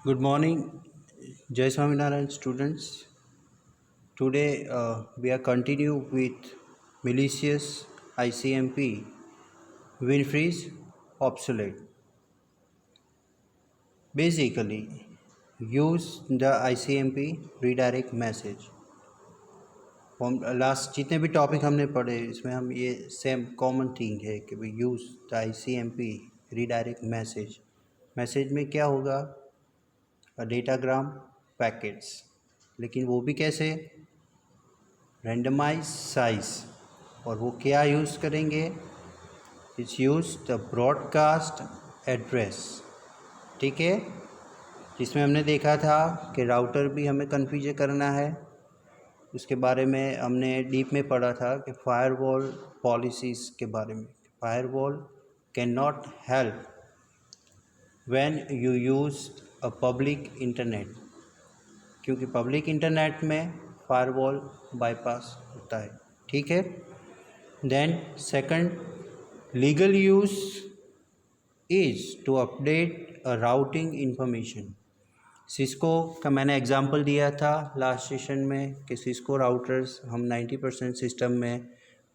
Good morning, Jai Swaminarayan students. Today we are continue with malicious ICMP Winfrey's obsolete. Basically, use the ICMP redirect message. हम last जितने भी topic हमने पढ़े इसमें हम ये सेम कॉमन थिंग है कि भाई use the ICMP redirect message. Message में क्या होगा? डेटाग्राम पैकेट्स, लेकिन वो भी कैसे? Randomise size. और वो क्या यूज़ करेंगे? It's use the broadcast address. ठीक है, जिसमें हमने देखा था कि राउटर भी हमें कन्फिगर करना है। उसके बारे में हमने डीप में पढ़ा था कि फायरवॉल पॉलिसीज़ के बारे में। Firewall can not help when you use a public internet, क्योंकि पब्लिक इंटरनेट में फायरवॉल बाईपास होता है। ठीक है। Then second, legal use is to update a routing information. Cisco का मैंने एग्जांपल दिया था लास्ट सेशन में कि सिस्को राउटर्स हम 90% सिस्टम में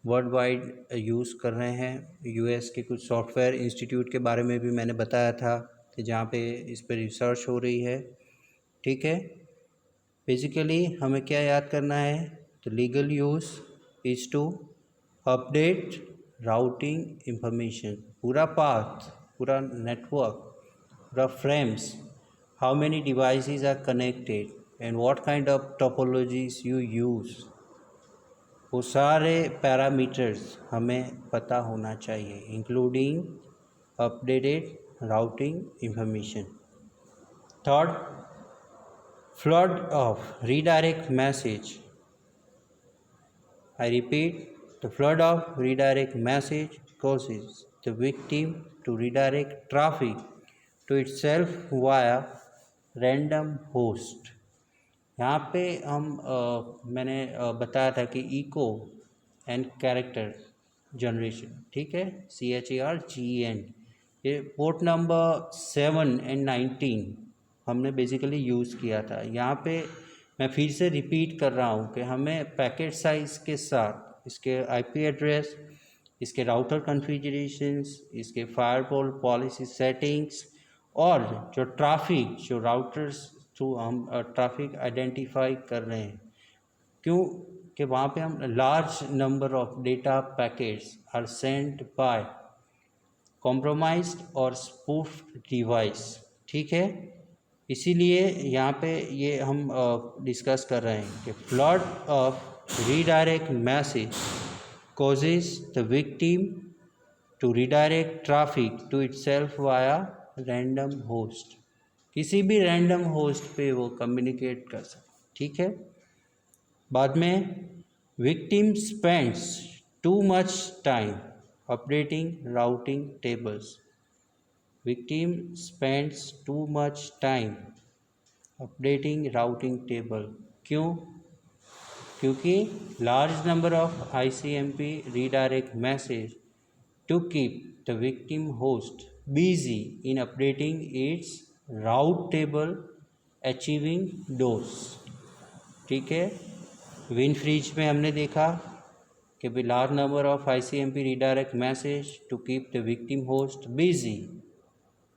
वर्ल्ड वाइड यूज़ कर रहे हैं। यूएस के कुछ सॉफ्टवेयर इंस्टीट्यूट के बारे में भी मैंने बताया था कि जहाँ पे इस पर रिसर्च हो रही है। ठीक है। बेसिकली हमें क्या याद करना है? तो legal use is to update routing information, पूरा पाथ, पूरा नेटवर्क, पूरा frames, how many devices are connected and what kind of topologies you use, वो सारे पैरामीटर्स हमें पता होना चाहिए, including updated routing information. Third, flood of redirect message. I repeat, the flood of redirect message causes the victim to redirect traffic to itself via random host. यहाँ पे मैंने बताया था कि इको एंड कैरेक्टर जनरेशन, ठीक है, CHARGEN, ये port number 7 और 19 हमने बेसिकली यूज़ किया था। यहाँ पे मैं फिर से रिपीट कर रहा हूँ कि हमें पैकेट साइज़ के साथ इसके IP एड्रेस, इसके राउटर कॉन्फ़िगरेशंस, इसके फायरवॉल पॉलिसी सेटिंग्स और जो ट्रैफिक, जो राउटर्स थ्रू हम ट्रैफिक आइडेंटिफाई कर रहे हैं, क्यों कि वहाँ पे हम large number of data packets are sent by compromised और स्पूफ डिवाइस। ठीक है, इसीलिए यहाँ पे ये हम डिस्कस कर रहे हैं कि flood of redirect message causes the victim to redirect traffic to itself via random host। किसी भी रैंडम होस्ट पे वो कम्युनिकेट कर सकते। ठीक है। बाद में victim spends too much time updating routing tables. Victim spends too much time updating routing table. क्यों? क्योंकि large number of ICMP redirect message to keep the victim host busy in updating its route table achieving DOS। ठीक है, विनफ्रीज में हमने देखा कि भी large number of ICMP redirect message to keep the victim host busy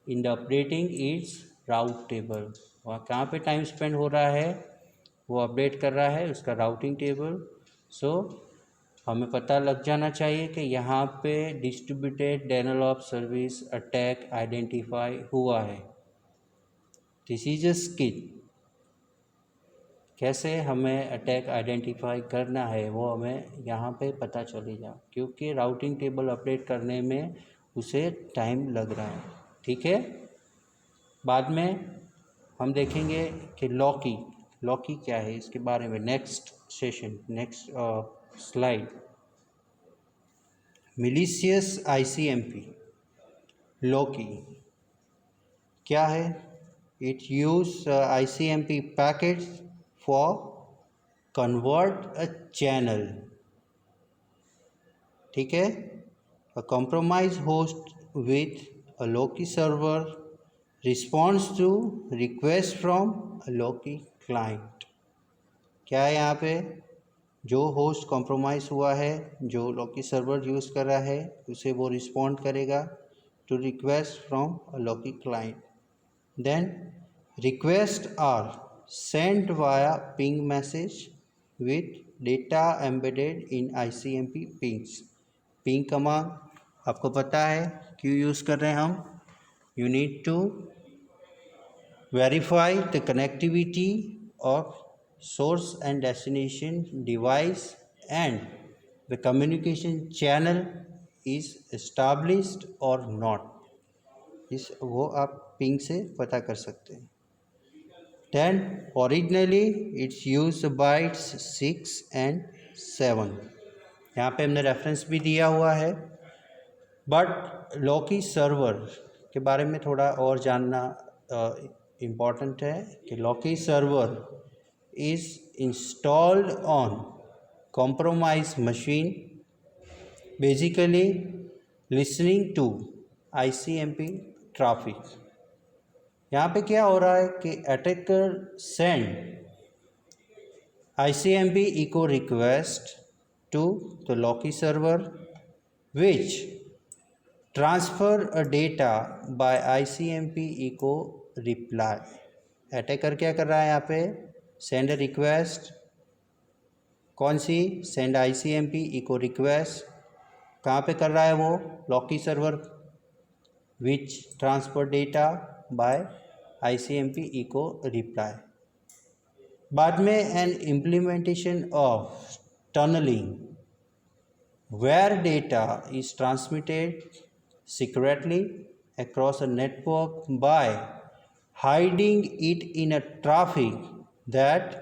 in the updating its route table। वहाँ कहाँ पे टाइम स्पेंड हो रहा है? वो अपडेट कर रहा है उसका राउटिंग टेबल। सो हमें पता लग जाना चाहिए कि यहाँ पे distributed Daniel of service attack identify हुआ है। This is a skill. कैसे हमें अटैक आइडेंटिफाई करना है वो हमें यहाँ पे पता चलेगा, क्योंकि राउटिंग टेबल अपडेट करने में उसे टाइम लग रहा है। ठीक है। बाद में हम देखेंगे कि लॉकी, लॉकी क्या है इसके बारे में next session, next slide. Malicious ICMP Loki क्या है? It use ICMP packets for convert a channel. ठीक है, a compromise host with a Loki server response to request from a Lockie client. क्या है यहाँ पे, जो होस्ट कॉम्प्रोमाइज़ हुआ है, जो लॉकी सर्वर यूज़ कर रहा है, उसे वो रिस्पॉन्ड करेगा to request from a Lockie client. Then request are sent via ping message with data embedded in ICMP pings. Ping command आपको पता है क्यों यूज़ कर रहे हैं हम, you need to verify the connectivity of source and destination device and the communication channel is established or not, इस वो आप पिंग से पता कर सकते हैं। then originally it's used bytes 6 and 7, यहाँ पे हमने रेफरेंस भी दिया हुआ है। बट लॉकी सर्वर के बारे में थोड़ा और जानना इम्पॉर्टेंट है कि Locky server is installed on compromise machine, basically listening to ICMP traffic. यहाँ पे क्या हो रहा है कि attacker send ICMP echo request to the Locky server which transfer a data by ICMP echo reply. Attacker क्या कर रहा है यहाँ पे, सेंड रिक्वेस्ट, कौन सी, सेंड ICMP echo रिक्वेस्ट, कहाँ पे कर रहा है वो, Locky server, which transfer data by ICMP echo reply. बाद में an implementation of tunneling where data is transmitted secretly across a network by hiding it in a traffic that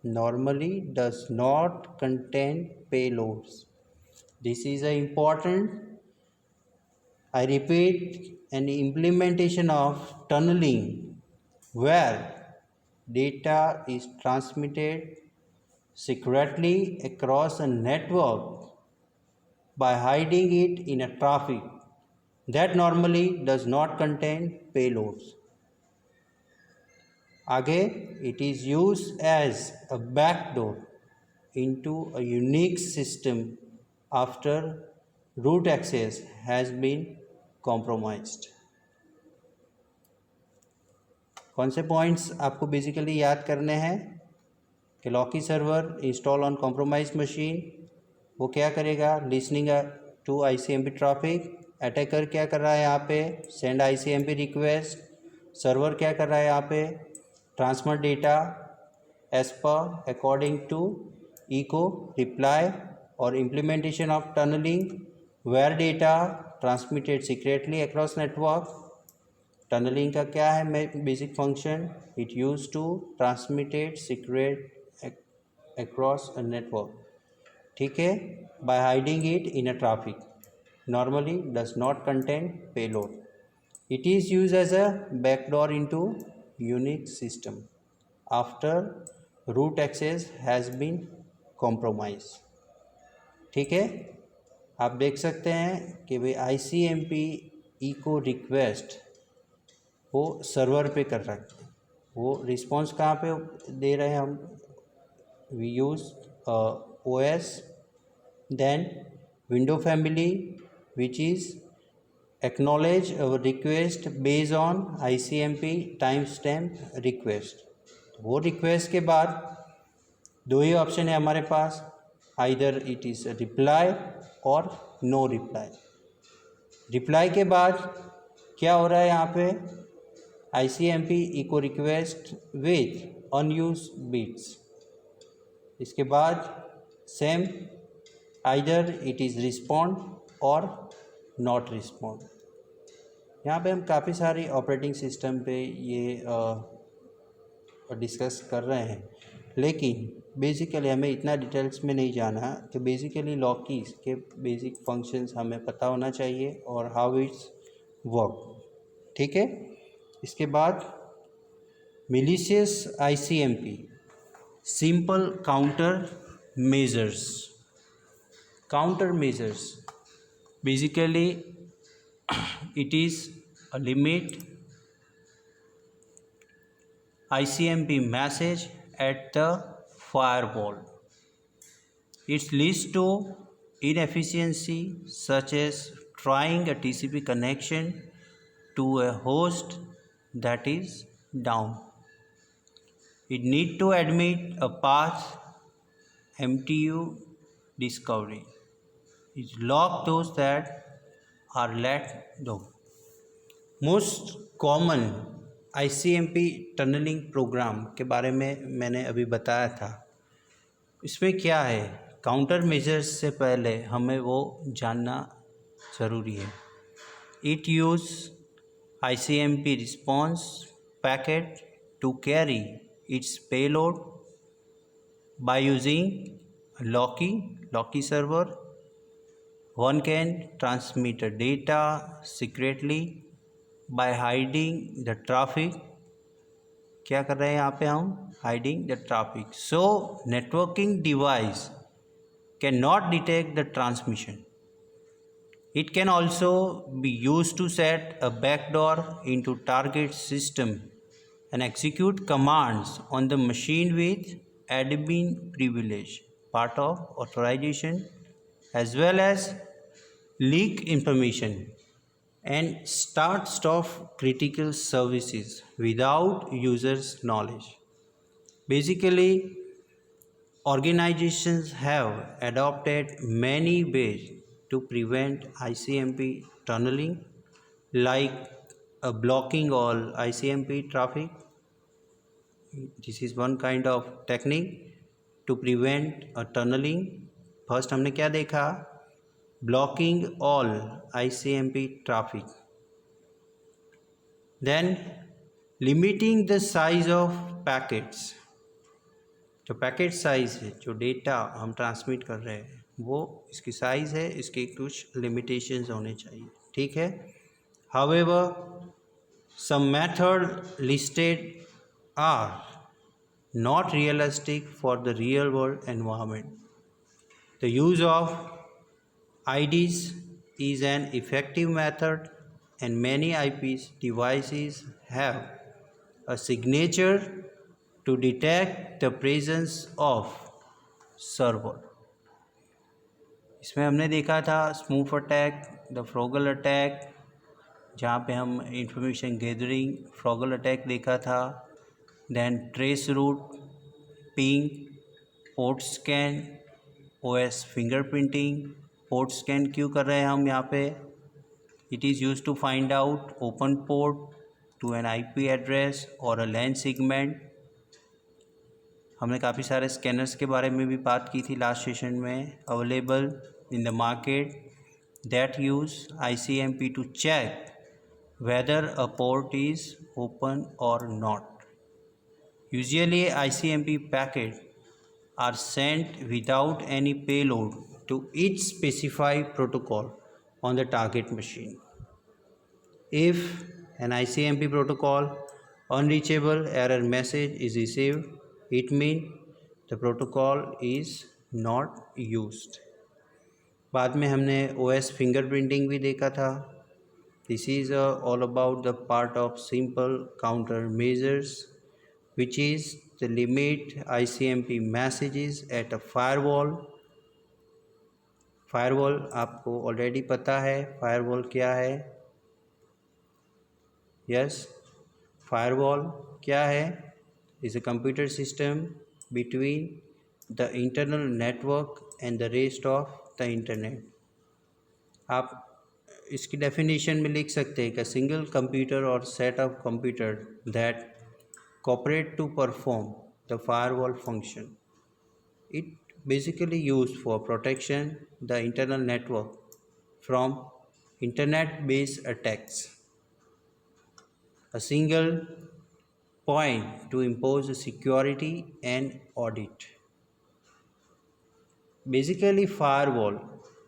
normally does not contain payloads. This is a important, I repeat, an implementation of tunneling where data is transmitted secretly across a network by hiding it in a traffic that normally does not contain payloads. आगे, it is used as a backdoor into a Unix system after root access has been compromised. कौन से points आपको basically याद करने हैं कि Locky server install on compromise machine, वो क्या करेगा, listening to ICMP traffic. Attacker क्या कर रहा है यहाँ पे, सेंड ICMP रिक्वेस्ट। सर्वर क्या कर रहा है यहाँ पे, transfer data as per according to echo reply. और implementation of tunnelling where data transmitted secretly across network. Tunnelling का क्या है basic function, it use to transmitted secret across a network, ठीक है, by hiding it in a traffic normally does not contain payload. It is use as a backdoor into Unix system after root access has been compromise, ठीक है। आप देख सकते हैं कि भाई ICMP echo रिक्वेस्ट वो सर्वर पे कर रहा है, वो रिस्पॉन्स कहाँ पे दे रहे हैं हम, we use OS, then window family which is acknowledge our request based on ICMP timestamp request। वो रिक्वेस्ट के बाद दो ही ऑप्शन है हमारे पास, आइदर इट इज़ रिप्लाई और नो रिप्लाई। रिप्लाई के बाद क्या हो रहा है यहाँ पे, ICMP echo request with unused bits। इसके बाद same, either it is respond और नॉट रिस्पॉन्ड। यहाँ पे हम काफ़ी सारी ऑपरेटिंग सिस्टम पे ये डिस्कस कर रहे हैं, लेकिन बेसिकली हमें इतना डिटेल्स में नहीं जाना कि बेसिकली लॉकीज के बेसिक फंक्शंस हमें पता होना चाहिए और हाउ इट्स वर्क, ठीक है। इसके बाद malicious ICMP simple counter measures. Counter measures basically it is a limit ICMP message at the firewall. It leads to inefficiency such as trying a TCP connection to a host that is down. It need to admit a path MTU discovery. It log those that are let go. Most common ICMP tunneling program के बारे में मैंने अभी बताया था. इसमें क्या है, काउंटर मेजर्स से पहले हमें वो जानना ज़रूरी है. It use ICMP response packet to carry its payload by using locky server. One can transmit data secretly by hiding the traffic. क्या कर रहे हैं यहाँ पे हम? Hiding the traffic. So networking device cannot detect the transmission. It can also be used to set a backdoor into target system and execute commands on the machine with admin privilege, part of authorization, as well as leak information and stop critical services without users' knowledge. Basically, organizations have adopted many ways to prevent ICMP tunneling, like blocking all ICMP traffic. This is one kind of technique to prevent a tunneling. First हमने क्या देखा? Blocking all ICMP traffic. Then limiting the size of packets. जो packet size है, जो data हम transmit कर रहे हैं, वो इसकी साइज़ है, इसके कुछ लिमिटेशंस होने चाहिए. ठीक है. However, some method listed are not realistic for the real world environment. The use of IDs is an effective method, and many IPs devices have a signature to detect the presence of server. इसमें हमने देखा था smurf attack, the fraggle attack, जहाँ पे हम information gathering, fraggle attack देखा था. Then trace route, ping, port scan, OS fingerprinting. Port scan क्यों कर रहे हैं हम यहाँ पे? It is use to find out open port to an IP address और अ लैन सेगमेंट. हमने काफ़ी सारे स्कैनर्स के बारे में भी बात की थी लास्ट सेशन में, available in the market, that use ICMP to check whether a port is open or not. Usually ICMP packets are sent without any payload to each specified protocol on the target machine. If an ICMP protocol unreachable error message is received, it means the protocol is not used. बाद में हमने OS fingerprinting भी देखा था. This is all about the part of simple countermeasures, which is the limit ICMP messages at a firewall. Firewall आपको already पता है firewall क्या है? Yes, firewall क्या है? Is a computer system between the internal network and the rest of the internet. आप इसकी definition में लिख सकते हैं कि सिंगल कंप्यूटर और set of computer that cooperate to perform the firewall function. It basically use for protection the internal network from internet based attacks. A single point to impose security and audit. Basically firewall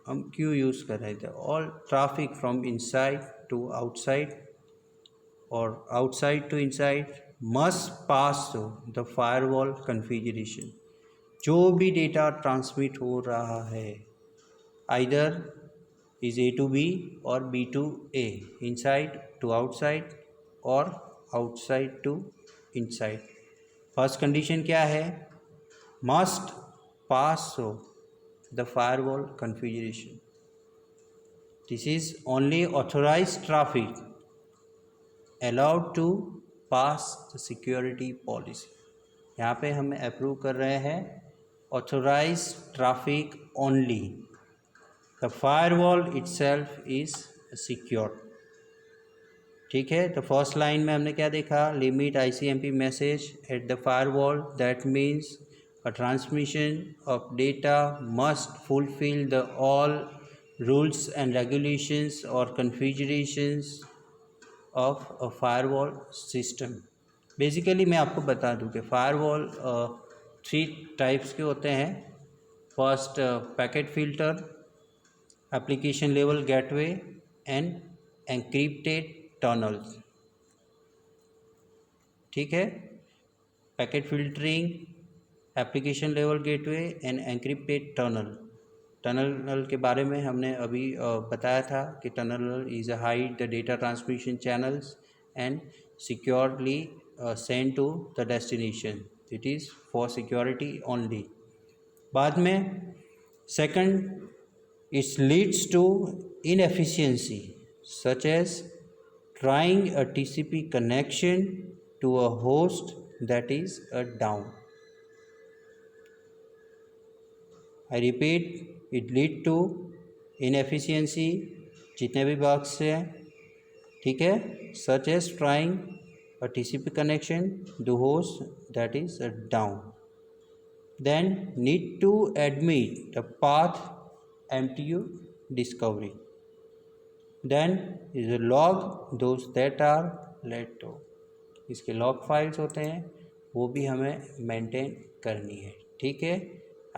हम क्यों use कर रहे थे? All traffic from inside to outside और outside to inside must pass through the firewall configuration. जो भी data transmit हो रहा है either is A to B और B to A, inside to outside और outside to inside. First condition क्या है? Must pass through the firewall configuration. This is only authorized traffic allowed to pass the security policy. यहाँ पे हम approve कर रहे हैं authorized traffic only. The firewall itself is secure. ठीक है, तो फर्स्ट लाइन में हमने क्या देखा? Limit ICMP message at the firewall, that means a transmission of data must fulfil the all rules and regulations और configurations of a firewall system. Basically मैं आपको बता दूं कि फायरवॉल 3 टाइप्स के होते हैं. First packet filter, application level gateway and encrypted tunnels. ठीक है, packet filtering, application level gateway and encrypted tunnel. Tunnel के बारे में हमने अभी बताया था कि tunnel is a hide the data transmission channels and securely send to the destination. It is for security only. बाद में second, it leads to inefficiency such as trying a TCP connection to a host that is down. I repeat, it lead to inefficiency, जितने भी bugs हैं, ठीक है, such as trying a TCP connection to host that is down. Then need to admit the path MTU discovery. Then is a log those that are let to. इसके log files होते हैं, वो भी हमें maintain करनी है. ठीक है.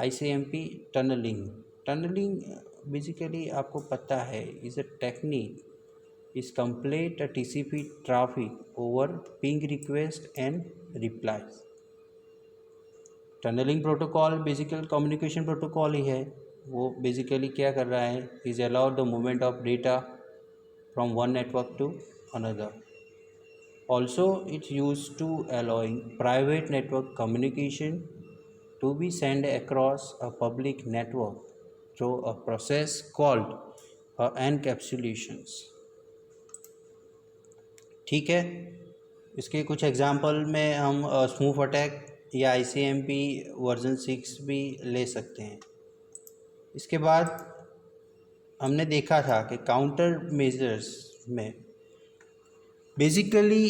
ICMP tunneling. Tunneling basically आपको पता है is a technique is complete a TCP traffic over ping request and replies. Tunneling protocol basically communication protocol ही है. वो बेसिकली क्या कर रहा है? Is allowed the movement of data from one network to another. Also it's use to allowing private network communication to be send across a public network through a process called encapsulations. ठीक है, इसके कुछ example में हम smurf attack या ICMP version 6 भी ले सकते हैं. इसके बाद हमने देखा था कि काउंटर मेजर्स में basically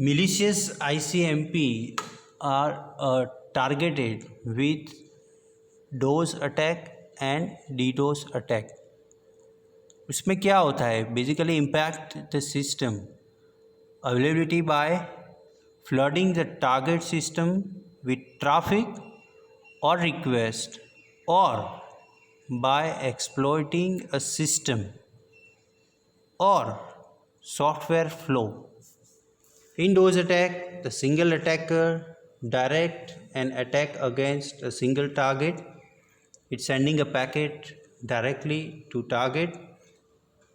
malicious ICMP are targeted with DOS attack and DDoS attack. इसमें क्या होता है? Basically impact the system availability by flooding the target system with traffic or request, or by exploiting a system or software flow. In DOS attack, the single attacker direct an attack against a single target. It's sending a packet directly to target.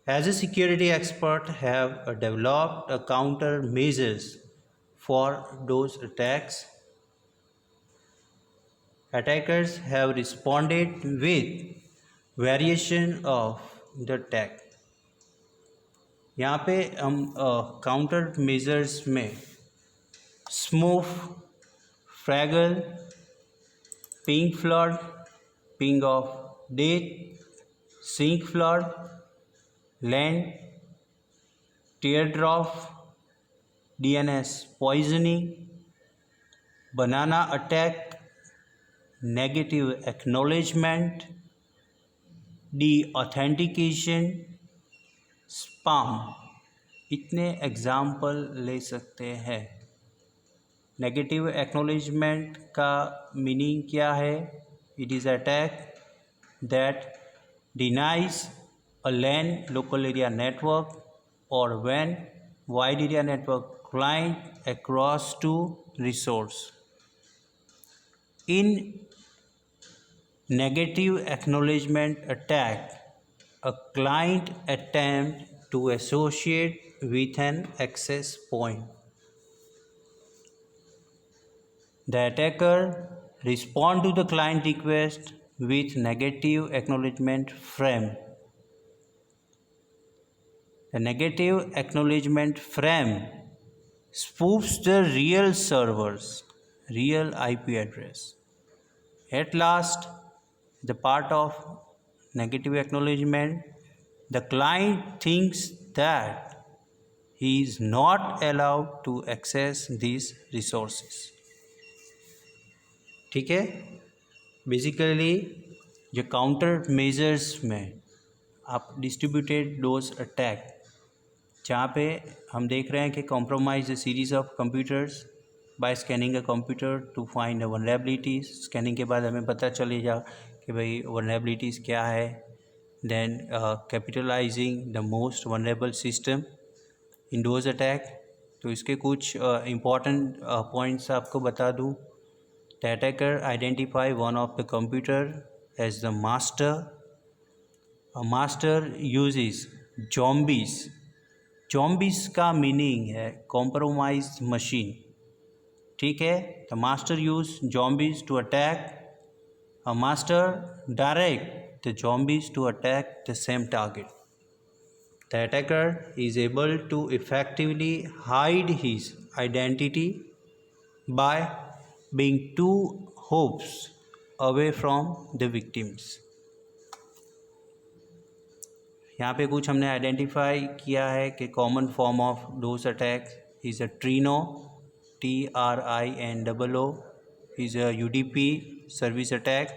As a security expert, have developed a countermeasures for DOS attacks. Attackers have responded with variation of the attack. यहाँ पे हम countermeasures में smurf, fraggle, ping flood, ping of death, SYN flood, land, teardrop, DNS poisoning, banana attack, negative acknowledgement, deauthentication, spam, इतने example ले सकते हैं. Negative acknowledgement का meaning क्या है? It is attack that denies a LAN local area network और WAN wide area network client across to resource. In negative acknowledgement attack, a client attempt to associate with an access point. The attacker respond to the client request with negative acknowledgement frame. The negative acknowledgement frame spoofs the real server's real IP address. At last, the part of negative acknowledgement, the client thinks that he is not allowed to access these resources. ठीक है, basically जो counter measures में आप distributed dose attack जहाँ पे हम देख रहे हैं कि compromise series of computers by scanning a computer to find vulnerabilities. Scanning के बाद हमें पता चलेगा कि भाई वनरेबिलिटीज़ क्या है. Then capitalizing the most vulnerable system in DoS attack. तो इसके कुछ इम्पॉर्टेंट पॉइंट्स आपको बता दूँ. The attacker identify one of the computer as the master. A master uses zombies. Zombies का मीनिंग है compromised machine. ठीक है, the master use zombies to attack. A master direct the zombies to attack the same target. The attacker is able to effectively hide his identity by being two hops away from the victims. यहाँ पे कुछ हमने identify किया है कि common form of DoS attack is a Trinoo, TRINO, is a UDP service attack.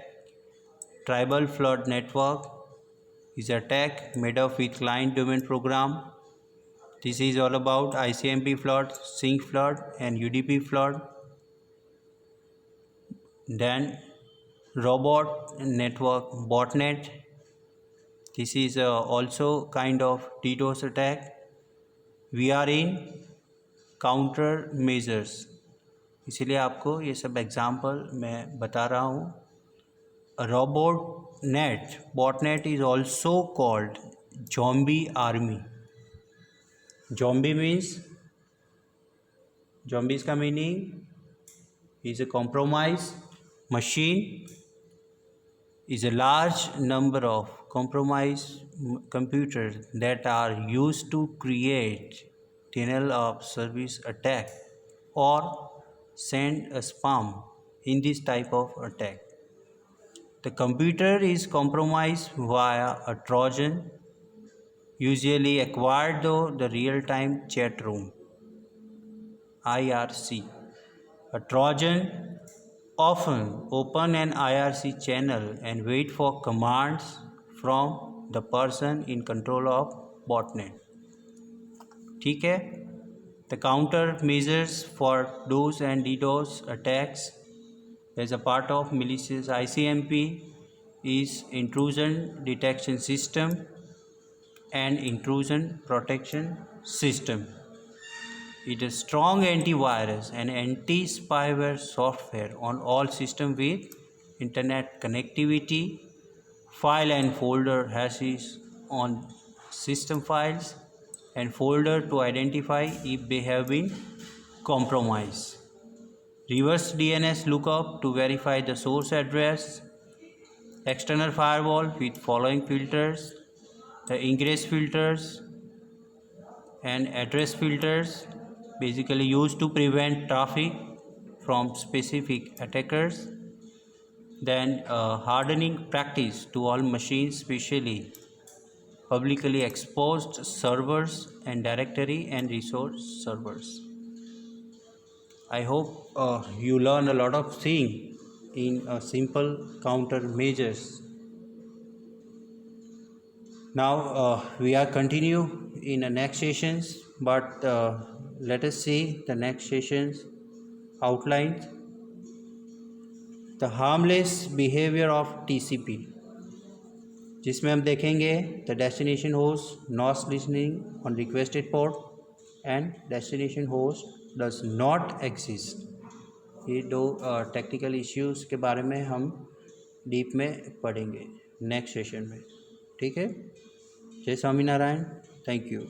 Tribal flood network is attack made of with client domain program. This is all about ICMP flood, Sync flood and UDP flood. Then robot network botnet. This is also kind of DDoS attack. We are in counter measures, इसीलिए आपको ये सब example मैं बता रहा हूँ. Robot net botnet is also called zombie army. Zombie means, zombies का meaning is a compromise machine, is a large number of compromised computers that are used to create denial of service attack or send a spam in this type of attack. The computer is compromised via a Trojan, usually acquired through the real-time chat room, IRC. A Trojan often open an IRC channel and wait for commands from the person in control of botnet. ठीक है. The counter measures for DOS and DDoS attacks as a part of malicious ICMP is intrusion detection system and intrusion protection system. It is strong antivirus and anti-spyware software on all systems with internet connectivity, file and folder hashes on system files and folder to identify if they have been compromised. Reverse DNS lookup to verify the source address. External firewall with following filters: the ingress filters and address filters, basically used to prevent traffic from specific attackers. Then hardening practice to all machines, especially publicly exposed servers and directory and resource servers. I hope you learn a lot of things in simple countermeasures. Now we are continue in the next sessions, but let us see the next sessions outlines. The harmless behavior of TCP, जिसमें हम देखेंगे the destination host not listening on requested port and destination host does not exist. ये दो technical issues के बारे में हम deep में पढ़ेंगे नेक्स्ट सेशन में. ठीक है. जय स्वामीनारायण. Thank you.